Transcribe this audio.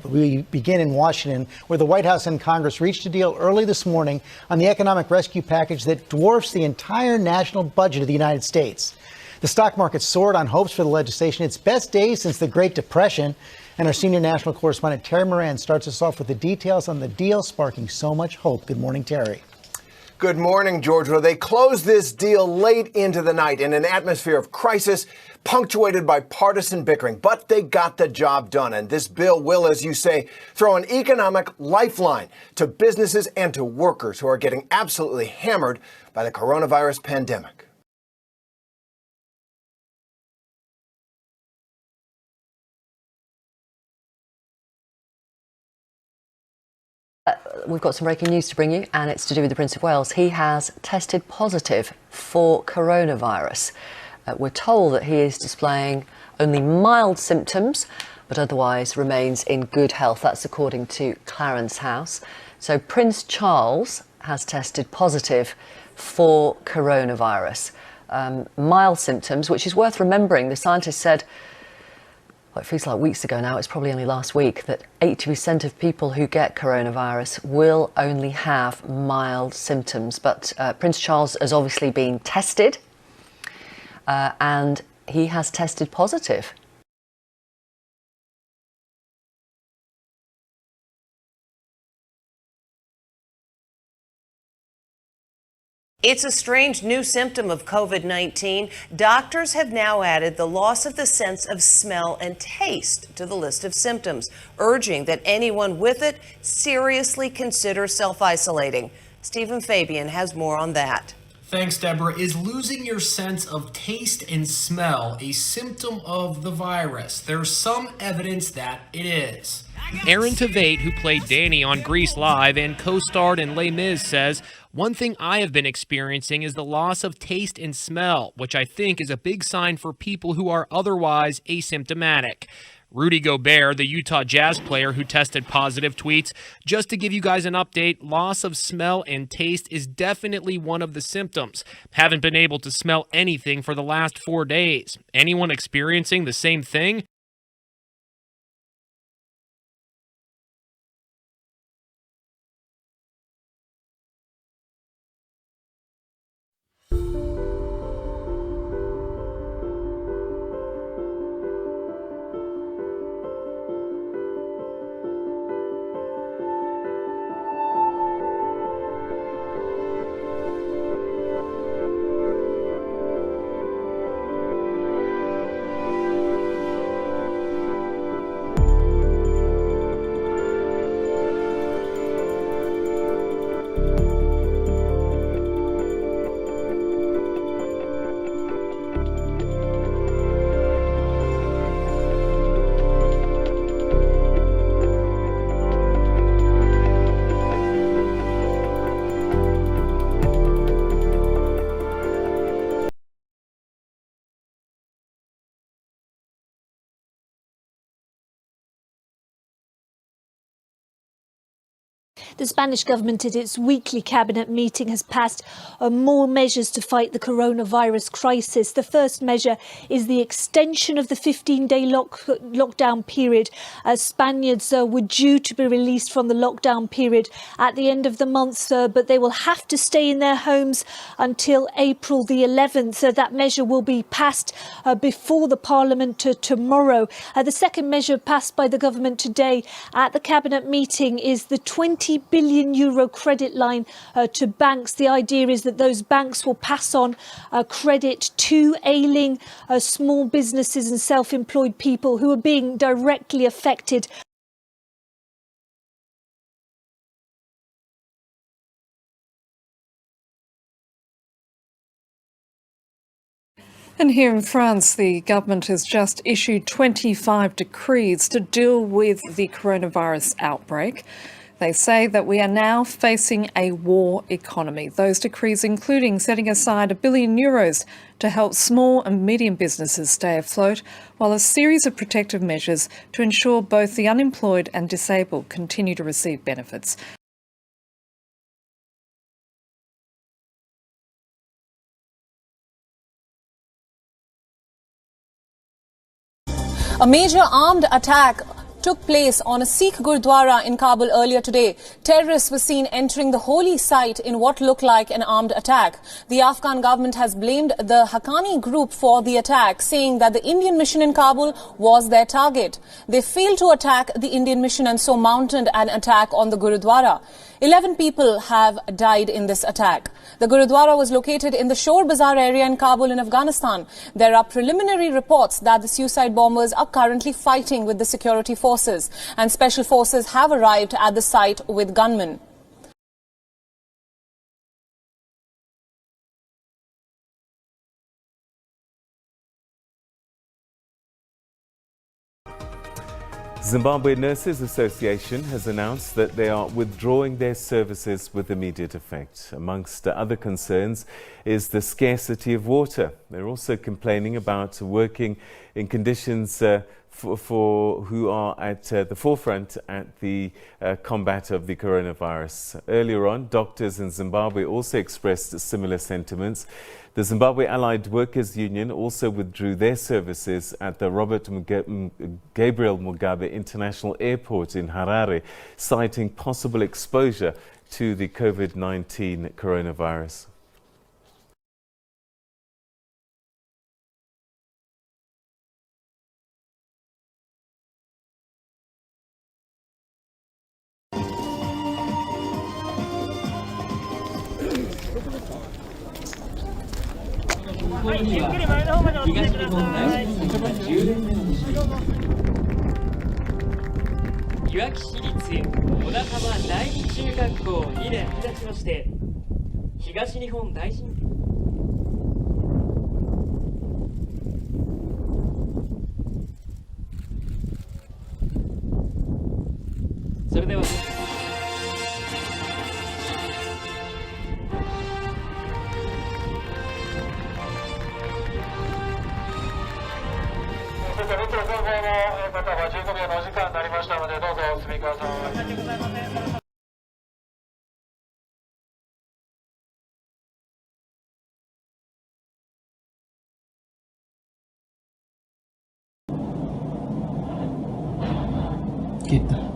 We begin in Washington, where the White House and Congress reached a deal early this morning on the economic rescue package that dwarfs the entire national budget of the United States. The stock market soared on hopes for the legislation, its best days since the Great Depression. And our senior national correspondent, Terry Moran, starts us off with the details on the deal sparking so much hope. Good morning, Terry. Good morning, George. Well, they closed this deal late into the night in an atmosphere of crisis, punctuated by partisan bickering. But they got the job done. And this bill will, as you say, throw an economic lifeline to businesses and to workers who are getting absolutely hammered by the coronavirus pandemic. We've got some breaking news to bring you, and it's to do with the Prince of Wales. He has tested positive for coronavirus. We're told that he is displaying only mild symptoms, but otherwise remains in good health. That's according to Clarence House. So Prince Charles has tested positive for coronavirus. Mild symptoms, which is worth remembering. The scientists said, well, it feels like weeks ago now, it's probably only last week, that 80% of people who get coronavirus will only have mild symptoms. But Prince Charles has obviously been tested and he has tested positive. It's a strange new symptom of COVID-19. Doctors have now added the loss of the sense of smell and taste to the list of symptoms, urging that anyone with it seriously consider self-isolating. Stephen Fabian has more on that. Thanks, Deborah. Is losing your sense of taste and smell a symptom of the virus? There's some evidence that it is. Aaron Tveit, who played Danny on Grease Live and co-starred in Les Mis, says, "One thing I have been experiencing is the loss of taste and smell, which I think is a big sign for people who are otherwise asymptomatic." Rudy Gobert, the Utah Jazz player who tested positive, tweets, "Just to give you guys an update, loss of smell and taste is definitely one of the symptoms. Haven't been able to smell anything for the last 4 days. Anyone experiencing the same thing?" The Spanish government at its weekly cabinet meeting has passed more measures to fight the coronavirus crisis. The first measure is the extension of the 15-day lockdown period. Spaniards were due to be released from the lockdown period at the end of the month, but they will have to stay in their homes until April the 11th. That measure will be passed before the Parliament tomorrow. The second measure passed by the government today at the cabinet meeting is the 20 billion euro credit line to banks. The idea is that those banks will pass on credit to ailing small businesses and self-employed people who are being directly affected. And here in France, the government has just issued 25 decrees to deal with the coronavirus outbreak. They say that we are now facing a war economy. Those decrees including setting aside €1 billion to help small and medium businesses stay afloat, while a series of protective measures to ensure both the unemployed and disabled continue to receive benefits. A major armed attack took place on a Sikh Gurudwara in Kabul earlier today. Terrorists were seen entering the holy site in what looked like an armed attack. The Afghan government has blamed the Haqqani group for the attack, saying that the Indian mission in Kabul was their target. They failed to attack the Indian mission and so mounted an attack on the Gurudwara. 11 people have died in this attack. The Gurudwara was located in the Shore Bazaar area in Kabul in Afghanistan. There are preliminary reports that the suicide bombers are currently fighting with the security forces, and special forces have arrived at the site with gunmen. Zimbabwe Nurses Association has announced that they are withdrawing their services with immediate effect. Amongst other concerns is the scarcity of water. They're also complaining about working in conditions for who are at the forefront at the combat of the coronavirus. Earlier on, doctors in Zimbabwe also expressed similar sentiments. The Zimbabwe Allied Workers Union also withdrew their services at the Robert Gabriel Mugabe International Airport in Harare, citing possible exposure to the COVID-19 coronavirus. Kita.